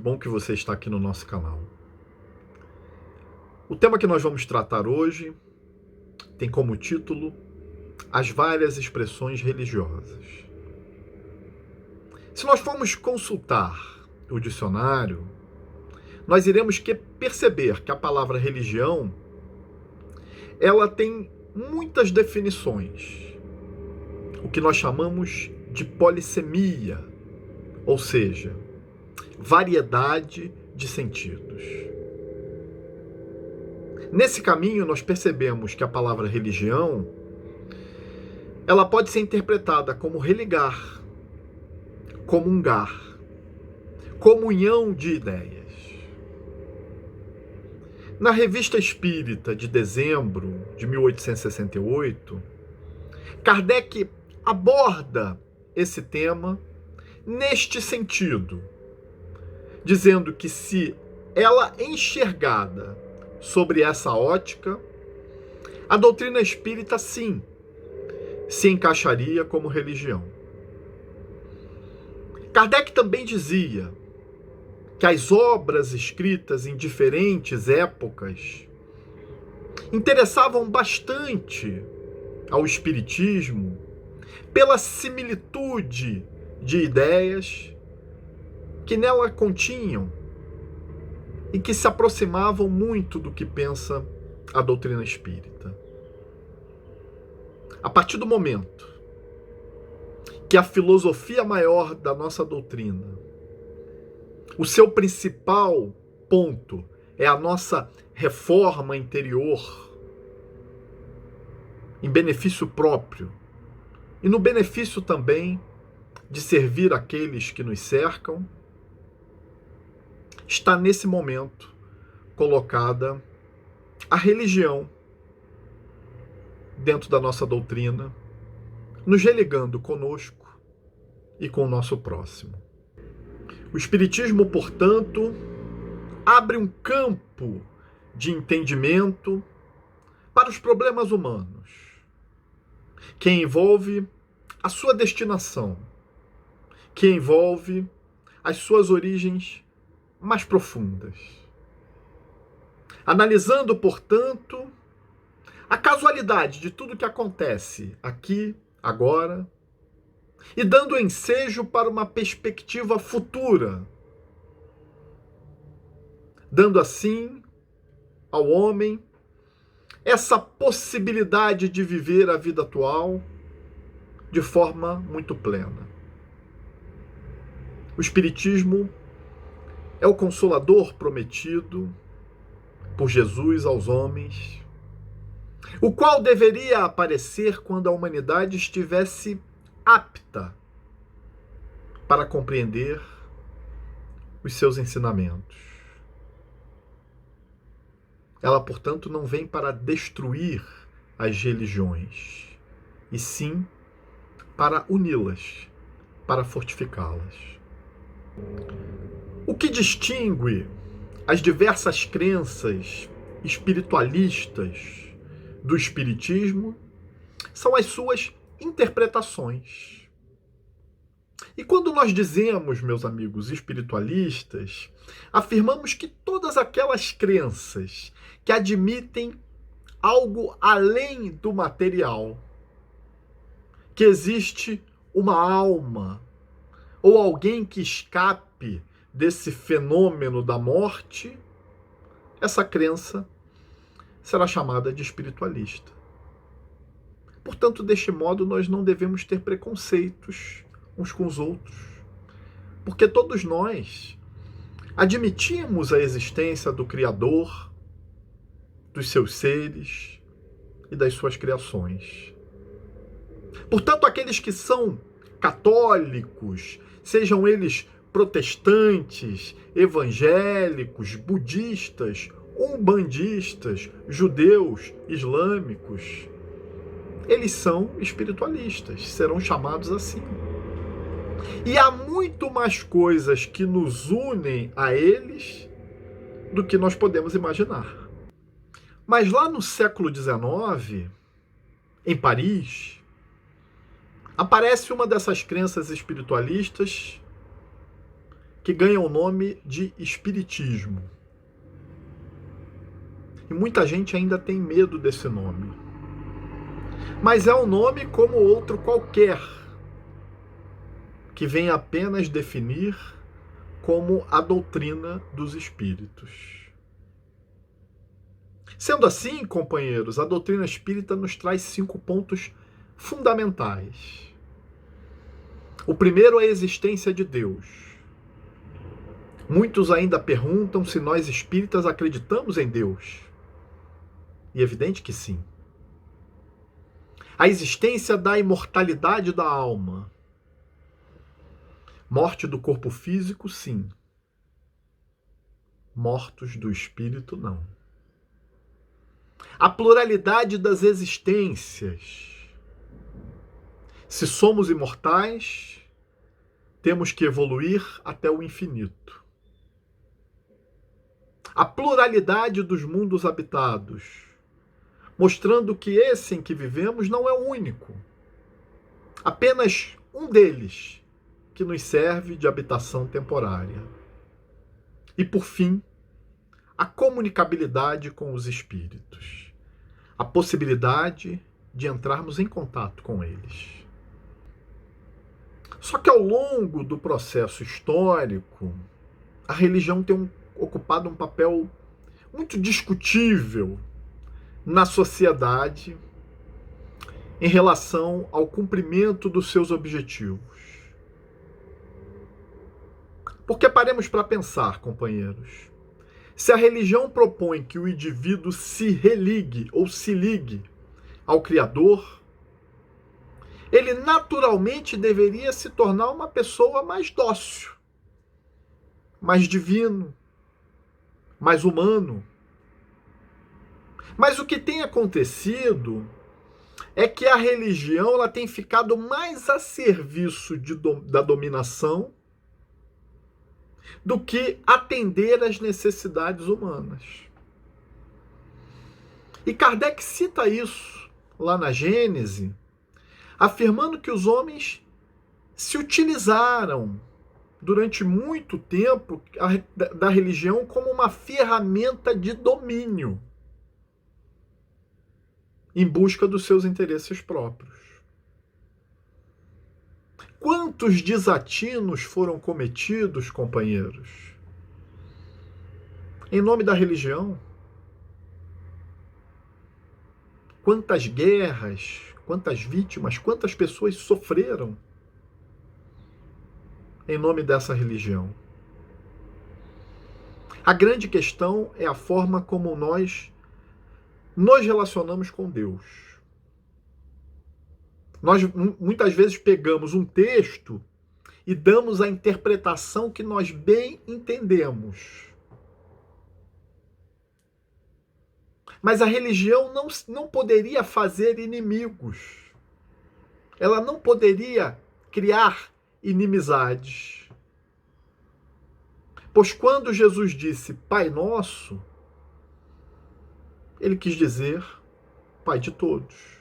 bom que você está aqui no nosso canal. O tema que nós vamos tratar hoje tem como título as várias expressões religiosas. Se nós formos consultar o dicionário, nós iremos perceber que a palavra religião, ela tem muitas definições, o que nós chamamos de polissemia, ou seja, variedade de sentidos. Nesse caminho, nós percebemos que a palavra religião, ela pode ser interpretada como religar, comungar, comunhão de ideias. Na Revista Espírita de dezembro de 1868, Kardec aborda esse tema neste sentido, dizendo que se ela enxergada sobre essa ótica, a doutrina espírita, sim, se encaixaria como religião. Kardec também dizia que as obras escritas em diferentes épocas interessavam bastante ao espiritismo pela similitude de ideias que nela continham e que se aproximavam muito do que pensa a doutrina espírita. A partir do momento que a filosofia maior da nossa doutrina, o seu principal ponto é a nossa reforma interior, em benefício próprio, e no benefício também de servir aqueles que nos cercam, está nesse momento colocada a religião dentro da nossa doutrina, nos religando conosco e com o nosso próximo. O Espiritismo, portanto, abre um campo de entendimento para os problemas humanos, que envolve a sua destinação, que envolve as suas origens mais profundas. Analisando, portanto, a casualidade de tudo que acontece aqui, agora, e dando ensejo para uma perspectiva futura, dando assim ao homem essa possibilidade de viver a vida atual de forma muito plena. O Espiritismo é o consolador prometido por Jesus aos homens, o qual deveria aparecer quando a humanidade estivesse apta para compreender os seus ensinamentos. Ela, portanto, não vem para destruir as religiões, e sim para uni-las, para fortificá-las. O que distingue as diversas crenças espiritualistas do Espiritismo são as suas interpretações. E quando nós dizemos, meus amigos espiritualistas, afirmamos que todas aquelas crenças que admitem algo além do material, que existe uma alma ou alguém que escape desse fenômeno da morte, essa crença será chamada de espiritualista. Portanto, deste modo, nós não devemos ter preconceitos uns com os outros, porque todos nós admitimos a existência do Criador, dos seus seres e das suas criações. Portanto, aqueles que são católicos, sejam eles protestantes, evangélicos, budistas, umbandistas, judeus, islâmicos, eles são espiritualistas, serão chamados assim. E há muito mais coisas que nos unem a eles do que nós podemos imaginar. Mas lá no século XIX, em Paris, aparece uma dessas crenças espiritualistas que ganha o nome de espiritismo. E muita gente ainda tem medo desse nome. Mas é um nome como outro qualquer, que vem apenas definir como a doutrina dos espíritos. Sendo assim, companheiros, a doutrina espírita nos traz 5 pontos fundamentais. O primeiro é a existência de Deus. Muitos ainda perguntam se nós espíritas acreditamos em Deus. E é evidente que sim. A existência da imortalidade da alma. Morte do corpo físico, sim. Mortos do espírito, não. A pluralidade das existências. Se somos imortais, temos que evoluir até o infinito. A pluralidade dos mundos habitados, mostrando que esse em que vivemos não é o único. Apenas um deles que nos serve de habitação temporária. E, por fim, a comunicabilidade com os espíritos. A possibilidade de entrarmos em contato com eles. Só que ao longo do processo histórico, a religião tem ocupado um papel muito discutível na sociedade em relação ao cumprimento dos seus objetivos. Porque paremos para pensar, companheiros. Se a religião propõe que o indivíduo se religue ou se ligue ao Criador, ele naturalmente deveria se tornar uma pessoa mais dócil, mais divino, mais humano. Mas o que tem acontecido é que a religião ela tem ficado mais a serviço da dominação do que atender às necessidades humanas. E Kardec cita isso lá na Gênese, afirmando que os homens se utilizaram durante muito tempo da religião como uma ferramenta de domínio em busca dos seus interesses próprios. Quantos desatinos foram cometidos, companheiros, em nome da religião? Quantas guerras, quantas vítimas, quantas pessoas sofreram em nome dessa religião? A grande questão é a forma como nós nos relacionamos com Deus. Nós muitas vezes pegamos um texto e damos a interpretação que nós bem entendemos. Mas a religião não poderia fazer inimigos. Ela não poderia criar inimizades. Pois quando Jesus disse Pai Nosso, ele quis dizer Pai de todos.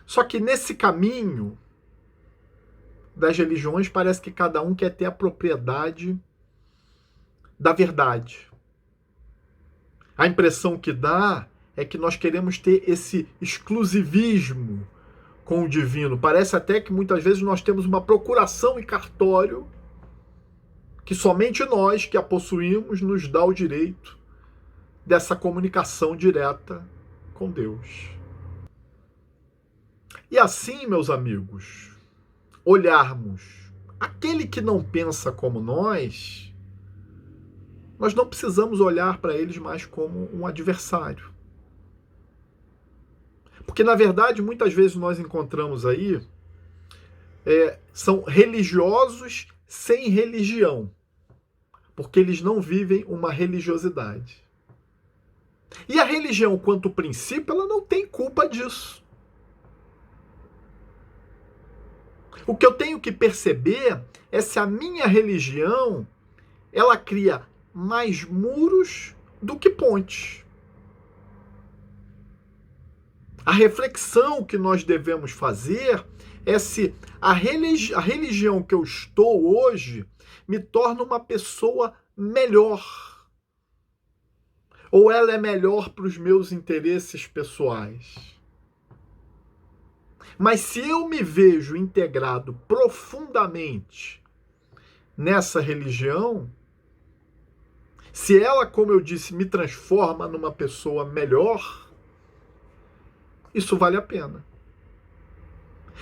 Só que nesse caminho das religiões parece que cada um quer ter a propriedade da verdade. A impressão que dá é que nós queremos ter esse exclusivismo com o divino. Parece até que muitas vezes nós temos uma procuração em cartório que somente nós que a possuímos nos dá o direito dessa comunicação direta com Deus. E assim, meus amigos, olharmos aquele que não pensa como nós não precisamos olhar para eles mais como um adversário. Porque, na verdade, muitas vezes nós encontramos aí são religiosos sem religião, porque eles não vivem uma religiosidade. E a religião, quanto princípio, ela não tem culpa disso. O que eu tenho que perceber é se a minha religião ela cria mais muros do que pontes. A reflexão que nós devemos fazer é se a religião que eu estou hoje me torna uma pessoa melhor, ou ela é melhor para os meus interesses pessoais. Mas se eu me vejo integrado profundamente nessa religião, se ela, como eu disse, me transforma numa pessoa melhor, isso vale a pena.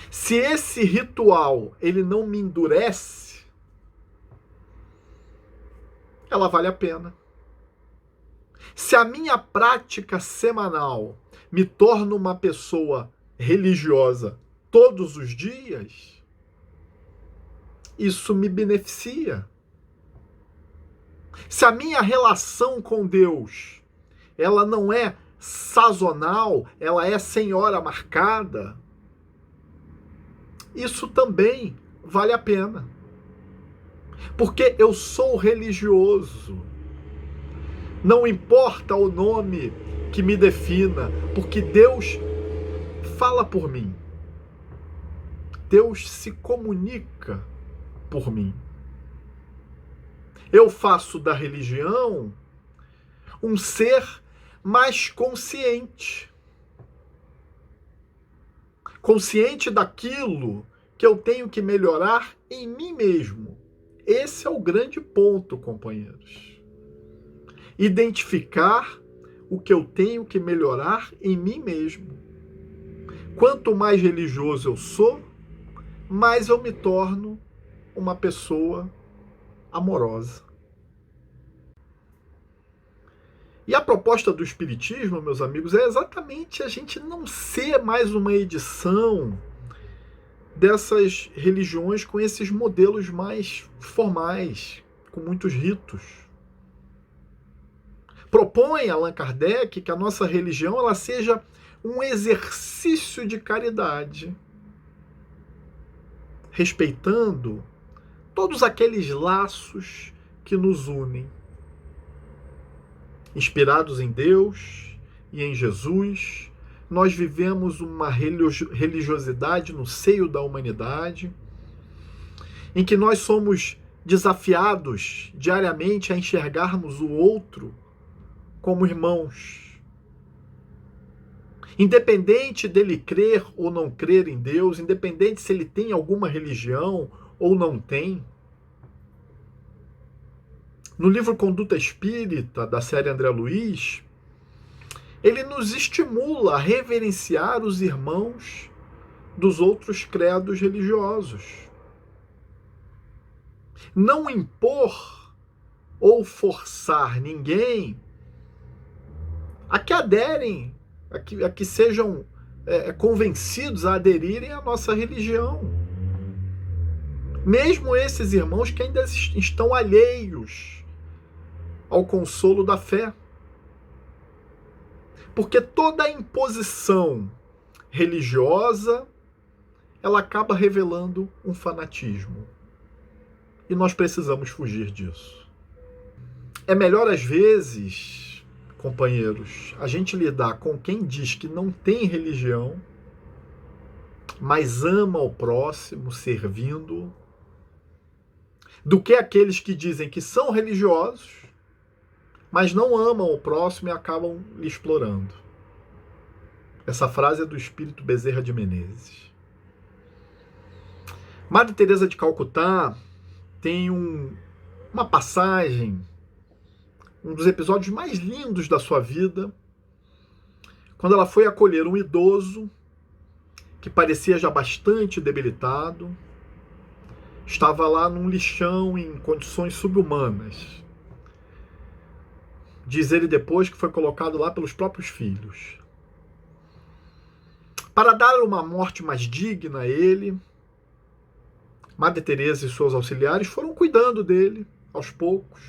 Se esse ritual ele não me endurece, ela vale a pena. Se a minha prática semanal me torna uma pessoa religiosa todos os dias, isso me beneficia. Se a minha relação com Deus, ela não é sazonal, ela é sem hora marcada, isso também vale a pena. Porque eu sou religioso. Não importa o nome que me defina, porque Deus fala por mim. Deus se comunica por mim. Eu faço da religião um ser mais consciente. Consciente daquilo que eu tenho que melhorar em mim mesmo. Esse é o grande ponto, companheiros. Identificar o que eu tenho que melhorar em mim mesmo. Quanto mais religioso eu sou, mais eu me torno uma pessoa amorosa. E a proposta do Espiritismo, meus amigos, é exatamente a gente não ser mais uma edição dessas religiões com esses modelos mais formais, com muitos ritos. Propõe Allan Kardec que a nossa religião ela seja um exercício de caridade, respeitando todos aqueles laços que nos unem. Inspirados em Deus e em Jesus, nós vivemos uma religiosidade no seio da humanidade, em que nós somos desafiados diariamente a enxergarmos o outro como irmãos. Independente dele crer ou não crer em Deus, independente se ele tem alguma religião ou não tem. No livro Conduta Espírita, da série André Luiz, ele nos estimula a reverenciar os irmãos dos outros credos religiosos. Não impor ou forçar ninguém a que aderem, a que sejam convencidos a aderirem à nossa religião. Mesmo esses irmãos que ainda estão alheios ao consolo da fé. Porque toda imposição religiosa, ela acaba revelando um fanatismo. E nós precisamos fugir disso. É melhor, às vezes, companheiros, a gente lidar com quem diz que não tem religião, mas ama o próximo, servindo, do que aqueles que dizem que são religiosos, mas não amam o próximo e acabam lhe explorando. Essa frase é do Espírito Bezerra de Menezes. Madre Teresa de Calcutá tem uma passagem, um dos episódios mais lindos da sua vida, quando ela foi acolher um idoso que parecia já bastante debilitado, estava lá num lixão em condições subhumanas. Diz ele depois que foi colocado lá pelos próprios filhos. Para dar uma morte mais digna a ele, Madre Teresa e seus auxiliares foram cuidando dele aos poucos.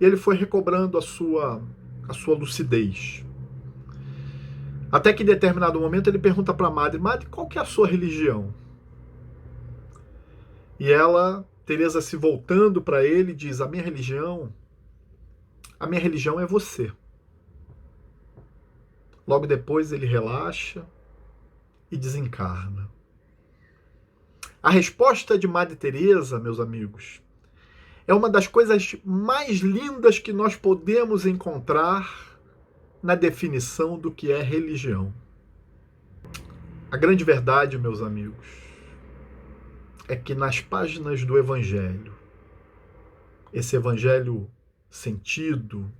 E ele foi recobrando a sua lucidez. Até que em determinado momento ele pergunta para a Madre: Madre, qual que é a sua religião? E ela, Teresa, se voltando para ele, diz: a minha religião é você. Logo depois ele relaxa e desencarna. A resposta de Madre Teresa, meus amigos, é uma das coisas mais lindas que nós podemos encontrar na definição do que é religião. A grande verdade, meus amigos, é que nas páginas do Evangelho, esse Evangelho sentido,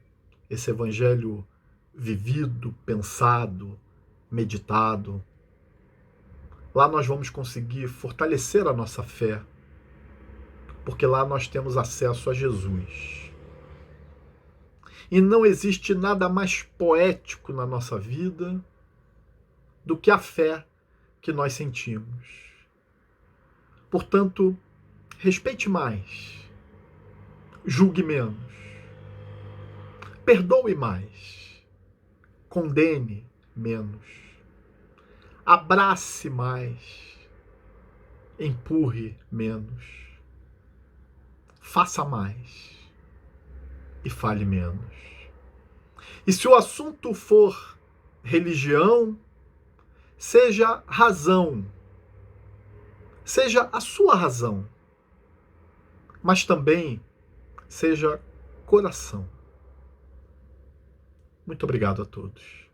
esse Evangelho vivido, pensado, meditado, lá nós vamos conseguir fortalecer a nossa fé, porque lá nós temos acesso a Jesus. E não existe nada mais poético na nossa vida do que a fé que nós sentimos. Portanto, respeite mais, julgue menos, perdoe mais, condene menos, abrace mais, empurre menos, faça mais e fale menos. E se o assunto for religião, seja razão, seja a sua razão, mas também seja coração. Muito obrigado a todos.